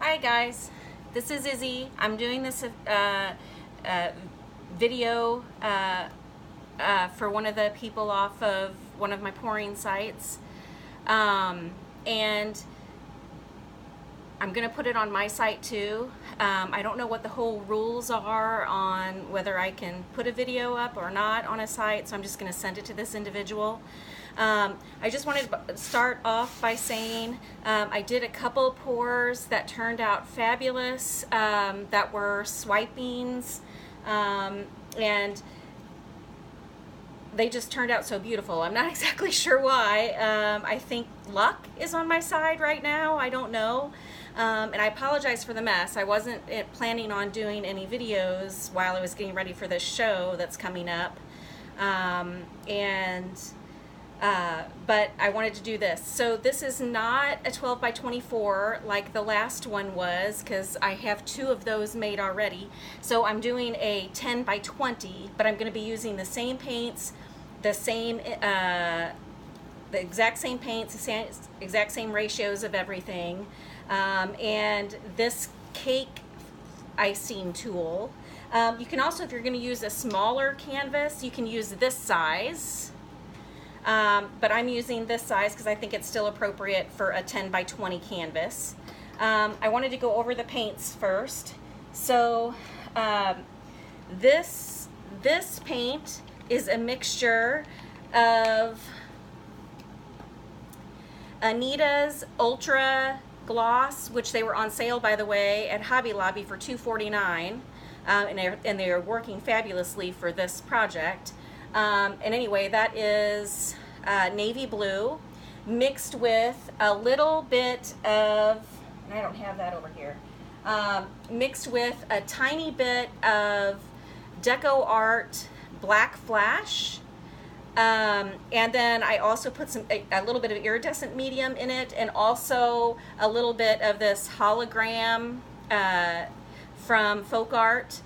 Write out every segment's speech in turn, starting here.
Hi guys, this is Izzy. I'm doing this video for one of the people off of one of my pouring sites, and I'm gonna put it on my site too. I don't know what the whole rules are on whether I can put a video up or not on a site, so I'm just gonna send it to this individual. I just wanted to start off by saying I did a couple pours that turned out fabulous, that were swipings, and they just turned out so beautiful. I'm not exactly sure why. I think luck is on my side right now. I don't know. And I apologize for the mess. I wasn't planning on doing any videos while I was getting ready for this show that's coming up. But I wanted to do this. So this is not a 12 by 24 like the last one was, because I have two of those made already. So I'm doing a 10 by 20, but I'm going to be using the same paints, the exact same paints, the exact same ratios of everything, and this cake icing tool. You can also, if you're going to use a smaller canvas, you can use this size. But I'm using this size because I think it's still appropriate for a 10 by 20 canvas. I wanted to go over the paints first. So this paint is a mixture of Anita's Ultra Gloss, which they were on sale, by the way, at Hobby Lobby for $2.49, and they are working fabulously for this project. And anyway, that is navy blue mixed with a little bit of, and I don't have that over here, mixed with a tiny bit of Deco Art Black Flash. And then I also put a little bit of iridescent medium in it, and also a little bit of this hologram from Folk Art.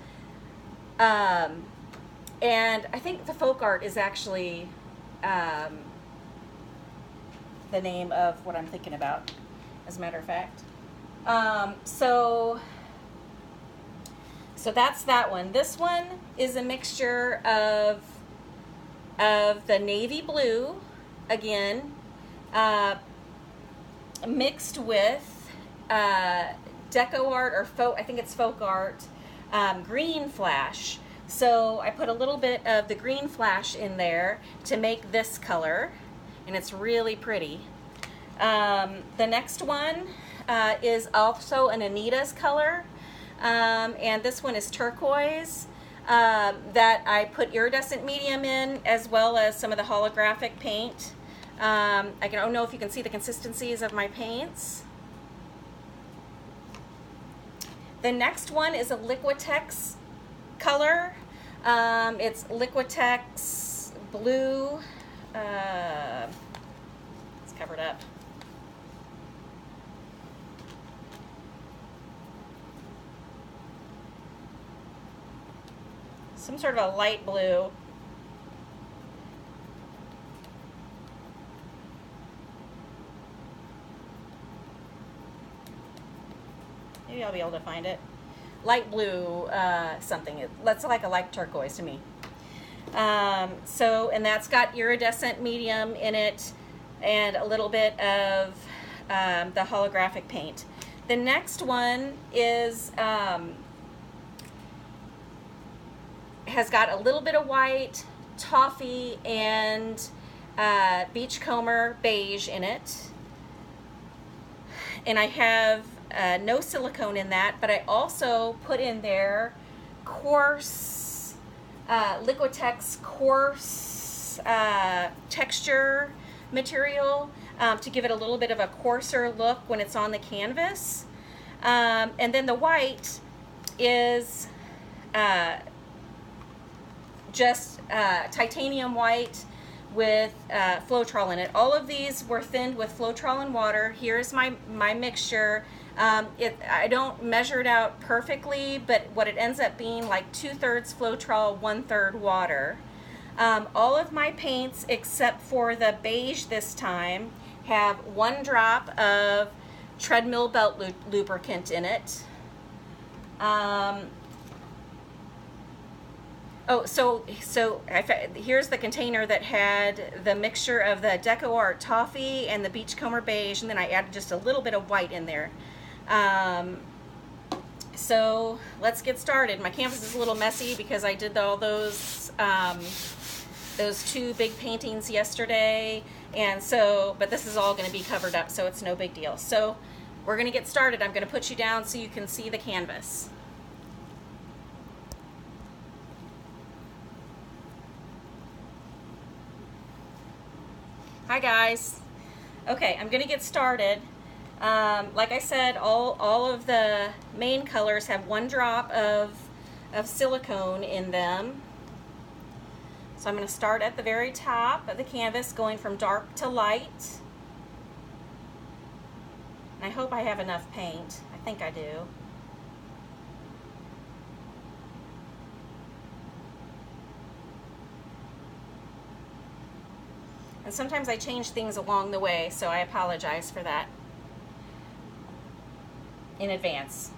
And I think the Folk Art is actually the name of what I'm thinking about, as a matter of fact. So that's that one. This one is a mixture of the navy blue, again, mixed with Deco Art, or I think it's Folk Art, green flash. So I put a little bit of the green flash in there to make this color, and it's really pretty. The next one is also an Anita's color, and this one is turquoise, that I put iridescent medium in, as well as some of the holographic paint. I don't know if you can see the consistencies of my paints. The next one is a Liquitex color. It's Liquitex blue. It's covered up. Some sort of a light blue. Maybe I'll be able to find it. Light blue something. It looks like a light turquoise to me. And that's got iridescent medium in it and a little bit of the holographic paint. The next one is has got a little bit of white, toffee, and beachcomber beige in it. And I have no silicone in that, but I also put in there coarse, Liquitex coarse texture material to give it a little bit of a coarser look when it's on the canvas. And then the white is just titanium white with Floetrol in it. All of these were thinned with Floetrol and water. Here's my mixture. I don't measure it out perfectly, but what it ends up being like 2/3 Floetrol, 1/3 water. All of my paints, except for the beige this time, have 1 drop of treadmill belt lubricant in it. Here's the container that had the mixture of the Deco Art Toffee and the Beachcomber Beige, and then I added just a little bit of white in there. So let's get started. My canvas is a little messy because I did all those two big paintings yesterday, and so, but this is all going to be covered up, so it's no big deal. So we're going to get started. I'm going to put you down so you can see the canvas. Hi guys. Okay, I'm going to get started. Like I said, all of the main colors have 1 drop of silicone in them. So I'm going to start at the very top of the canvas, going from dark to light. And I hope I have enough paint. I think I do. And sometimes I change things along the way, so I apologize for that in advance.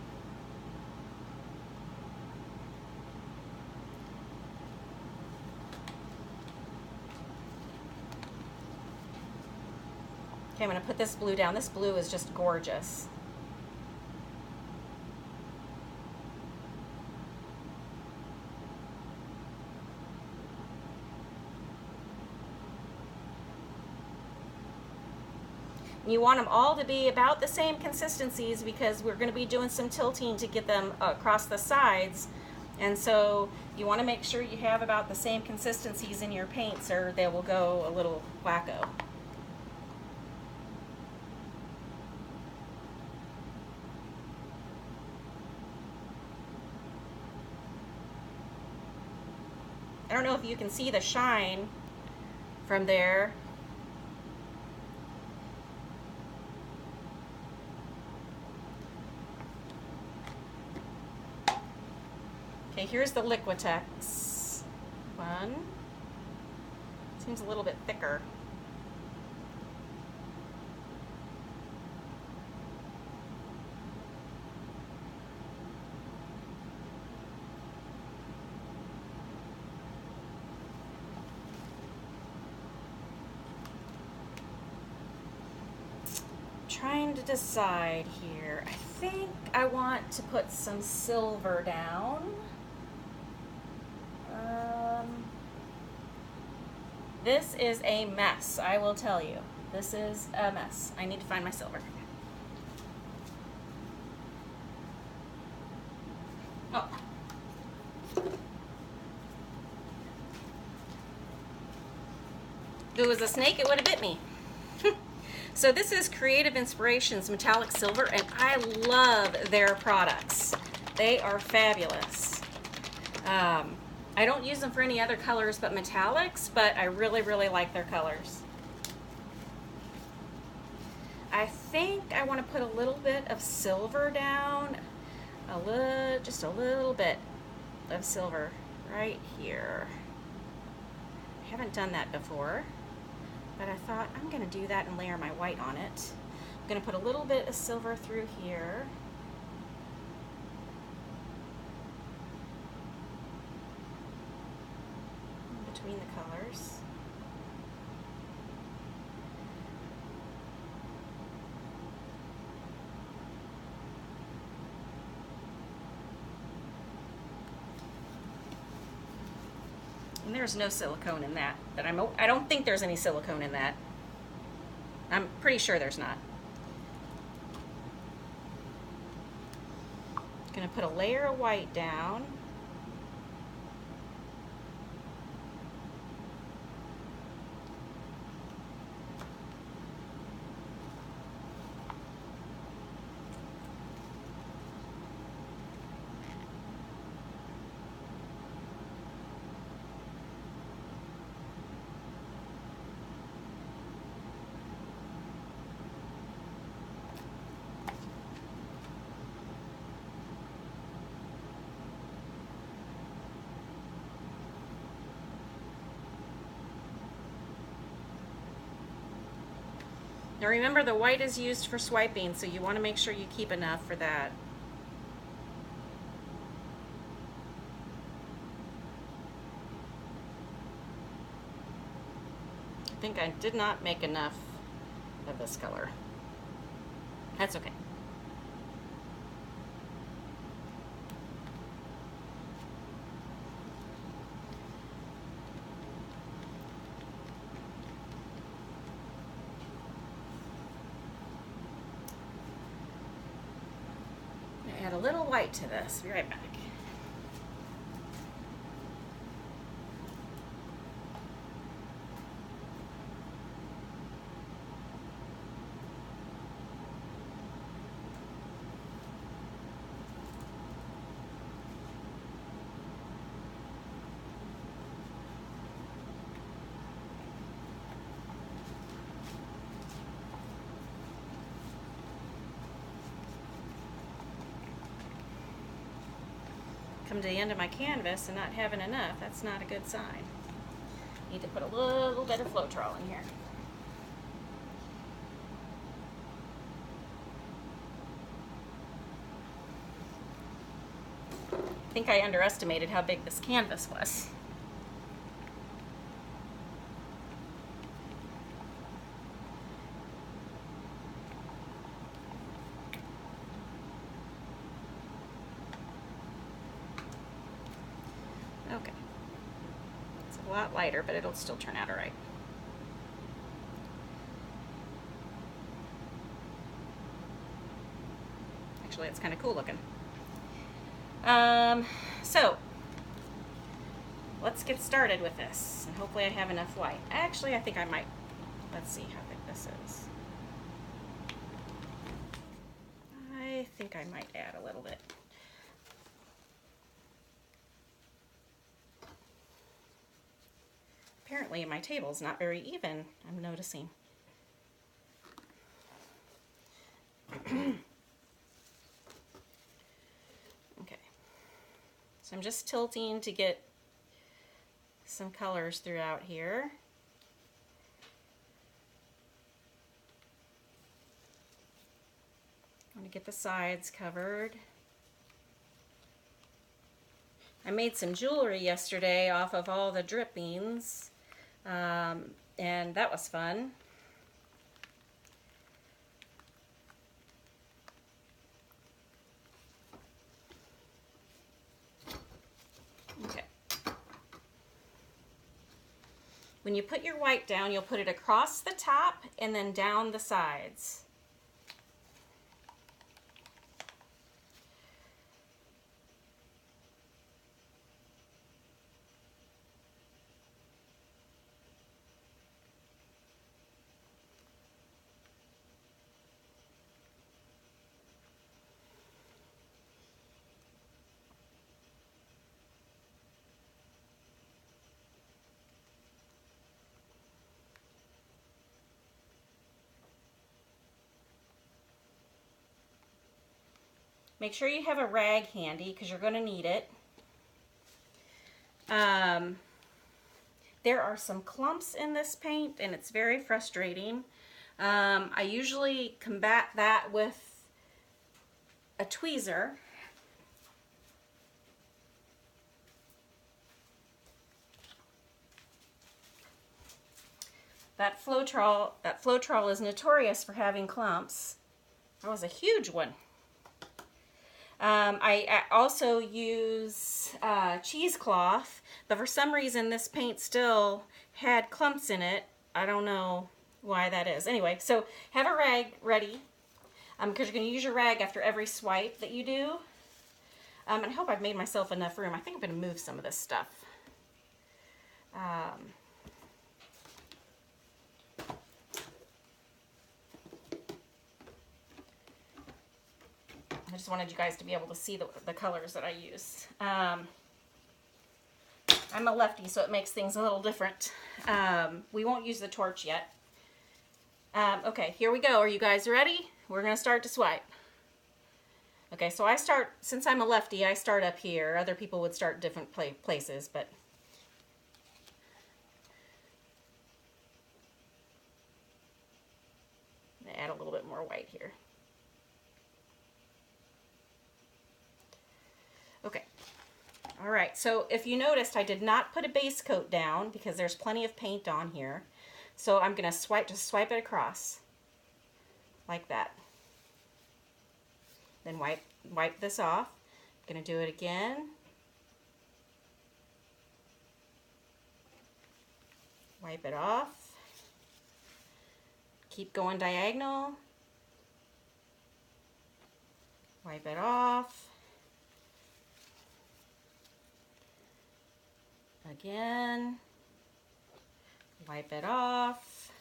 Okay, I'm going to put this blue down. This blue is just gorgeous. You want them all to be about the same consistencies because we're going to be doing some tilting to get them across the sides. And so you want to make sure you have about the same consistencies in your paints or they will go a little wacko. I don't know if you can see the shine from there. Okay, here's the Liquitex one. Seems a little bit thicker. Trying to decide here. I think I want to put some silver down. This is a mess, I will tell you. This is a mess. I need to find my silver. Oh. If it was a snake, it would have bit me. So this is Creative Inspirations Metallic Silver, and I love their products. They are fabulous. I don't use them for any other colors but metallics, but I really, really like their colors. I think I want to put a little bit of silver down, just a little bit of silver right here. I haven't done that before, but I thought I'm going to do that and layer my white on it. I'm going to put a little bit of silver through here. Between the colors. And there's no silicone in that, but I don't think there's any silicone in that. I'm pretty sure there's not. Gonna put a layer of white down. Now remember, the white is used for swiping, so you want to make sure you keep enough for that. I think I did not make enough of this color. That's okay. Add a little white to this. Be right back. Come to the end of my canvas and not having enough, that's not a good sign. Need to put a little bit of Floetrol in here. I think I underestimated how big this canvas was. Okay. It's a lot lighter, but it'll still turn out all right. Actually, it's kind of cool looking. So let's get started with this, and hopefully I have enough white. Actually, I think I might. Let's see how big this is. I think I might add a little bit. Apparently my table's not very even, I'm noticing. Okay, so I'm just tilting to get some colors throughout here. I want to get the sides covered. I made some jewelry yesterday off of all the drippings, and that was fun. Okay. When you put your white down, you'll put it across the top and then down the sides. Make sure you have a rag handy because you're going to need it. There are some clumps in this paint and it's very frustrating. I usually combat that with a tweezer. That Floetrol is notorious for having clumps. That was a huge one. I also use cheesecloth, but for some reason this paint still had clumps in it. I don't know why that is. Anyway, so have a rag ready, because you're going to use your rag after every swipe that you do. And I hope I've made myself enough room. I think I'm going to move some of this stuff. I just wanted you guys to be able to see the colors that I use. I'm a lefty, so it makes things a little different. We won't use the torch yet. Okay, here we go. Are you guys ready? We're going to start to swipe. Okay, so I start, since I'm a lefty, I start up here. Other people would start different places, but... add a little bit more white here. Okay. All right, so if you noticed, I did not put a base coat down because there's plenty of paint on here. So I'm gonna just swipe it across like that. Then wipe this off. I'm gonna do it again. Wipe it off. Keep going diagonal. Wipe it off. Again. Wipe it off.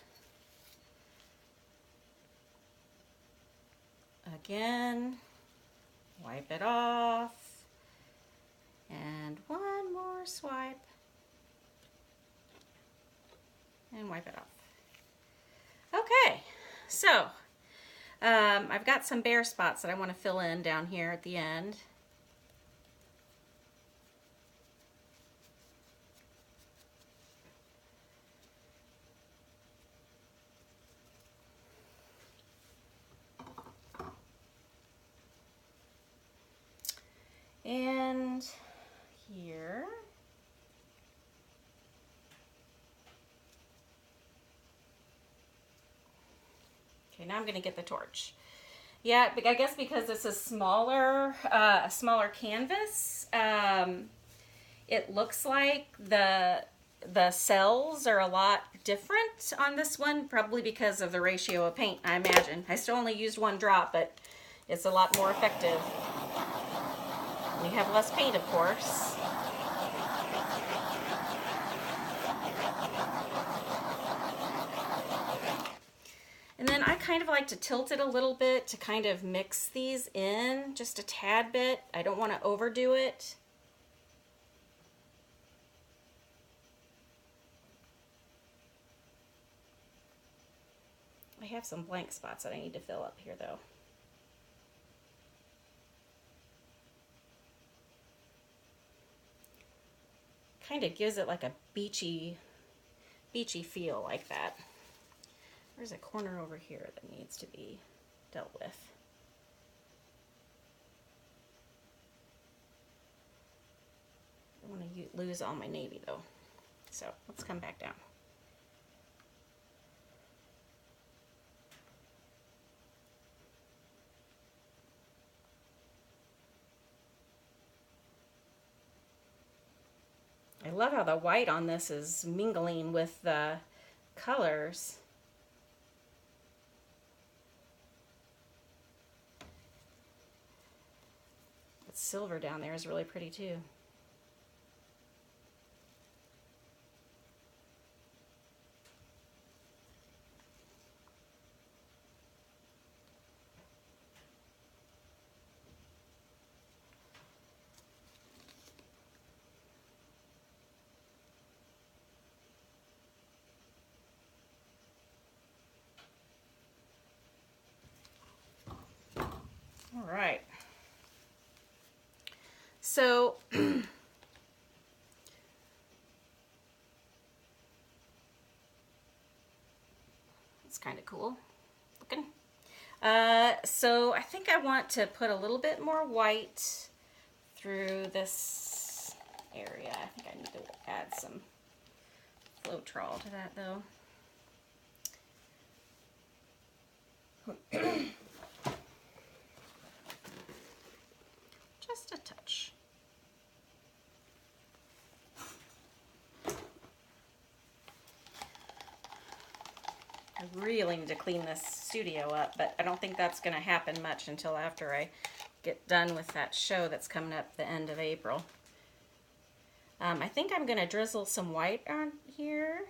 Again. Wipe it off. And one more swipe. And wipe it off. Okay, so I've got some bare spots that I want to fill in down here at the end. And here. Okay, now I'm going to get the torch. Yeah, I guess because this is smaller, a smaller canvas, it looks like the cells are a lot different on this one, probably because of the ratio of paint, I imagine. I still only used one drop, but it's a lot more effective. We have less paint, of course. And then I kind of like to tilt it a little bit to kind of mix these in just a tad bit. I don't want to overdo it. I have some blank spots that I need to fill up here though. Kind of gives it like a beachy feel like that. There's a corner over here that needs to be dealt with. I don't want to lose all my navy though. So let's come back down. I love how the white on this is mingling with the colors. The silver down there is really pretty too. All right. So it's kind of cool looking. So I think I want to put a little bit more white through this area. I think I need to add some Floetrol to that though. Just a touch. I really need to clean this studio up, but I don't think that's going to happen much until after I get done with that show that's coming up the end of April. I think I'm going to drizzle some white on here.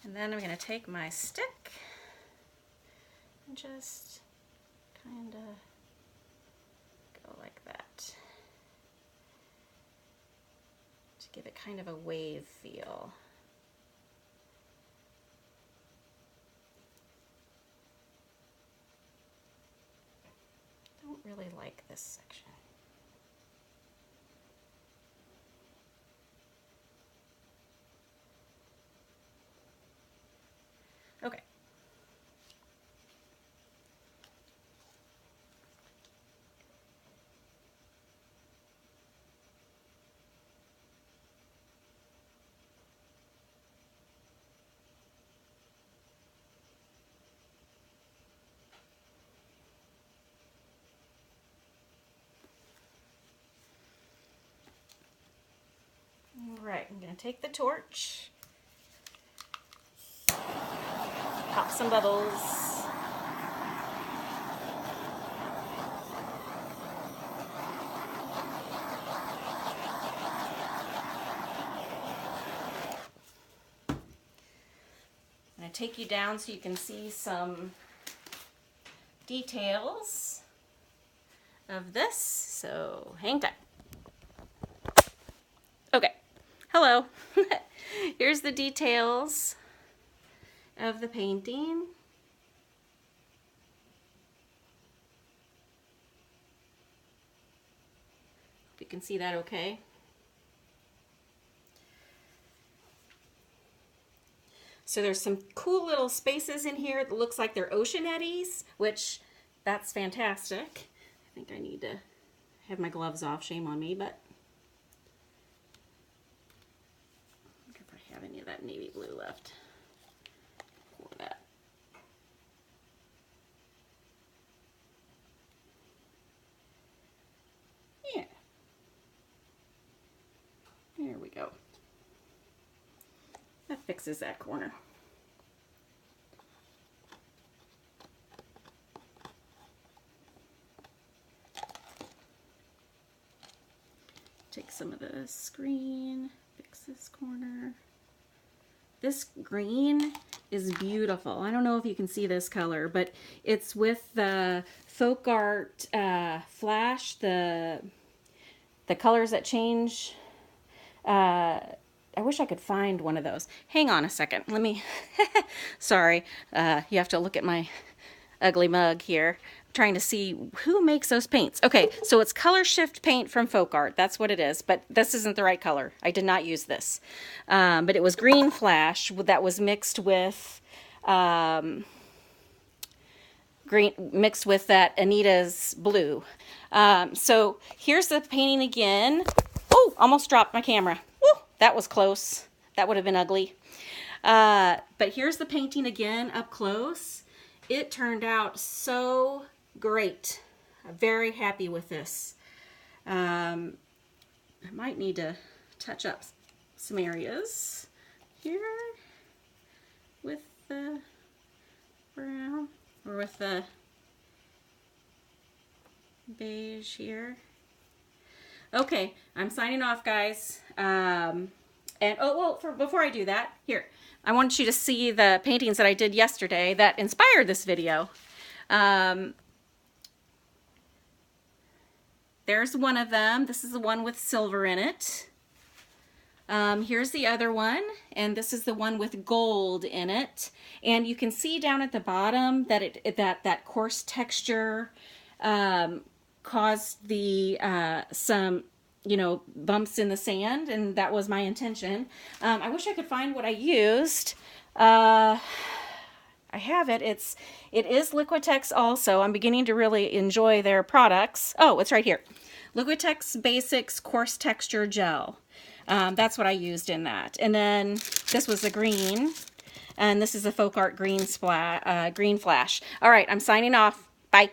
And then I'm going to take my stick and just kind of go like that to give it kind of a wave feel. this section. Okay. All right, I'm going to take the torch, pop some bubbles. I'm going to take you down so you can see some details of this, so hang tight. Okay, hello. Here's the details of the painting. Hope you can see that okay. So there's some cool little spaces in here that looks like they're ocean eddies, which that's fantastic. I think I need to have my gloves off, shame on me, but I wonder if I have any of that navy blue left. Pour that. Yeah. There we go. That fixes that corner. Take some of this green, fix this corner. This green is beautiful. I don't know if you can see this color, but it's with the Folk Art Flash, the colors that change. I wish I could find one of those. Hang on a second. Let me, sorry, you have to look at my ugly mug here. I'm trying to see who makes those paints. Okay, so it's Color Shift paint from Folk Art. That's what it is, but this isn't the right color. I did not use this. But it was green flash that was mixed with, mixed with that Anita's blue. So here's the painting again. Oh, almost dropped my camera. Woo, that was close. That would have been ugly. But here's the painting again up close. It turned out so great. I'm very happy with this. I might need to touch up some areas here with the brown or with the beige here. Okay, I'm signing off, guys. And oh, well, before I do that, here, I want you to see the paintings that I did yesterday that inspired this video. There's one of them. This is the one with silver in it. Here's the other one, and this is the one with gold in it. And you can see down at the bottom that that coarse texture caused the some, you know, bumps in the sand, and that was my intention. I wish I could find what I used. I have it. It is Liquitex also. I'm beginning to really enjoy their products. Oh, it's right here. Liquitex Basics Coarse Texture Gel. That's what I used in that. And then this was the green, and this is the Folk Art Green Flash. All right, I'm signing off. Bye.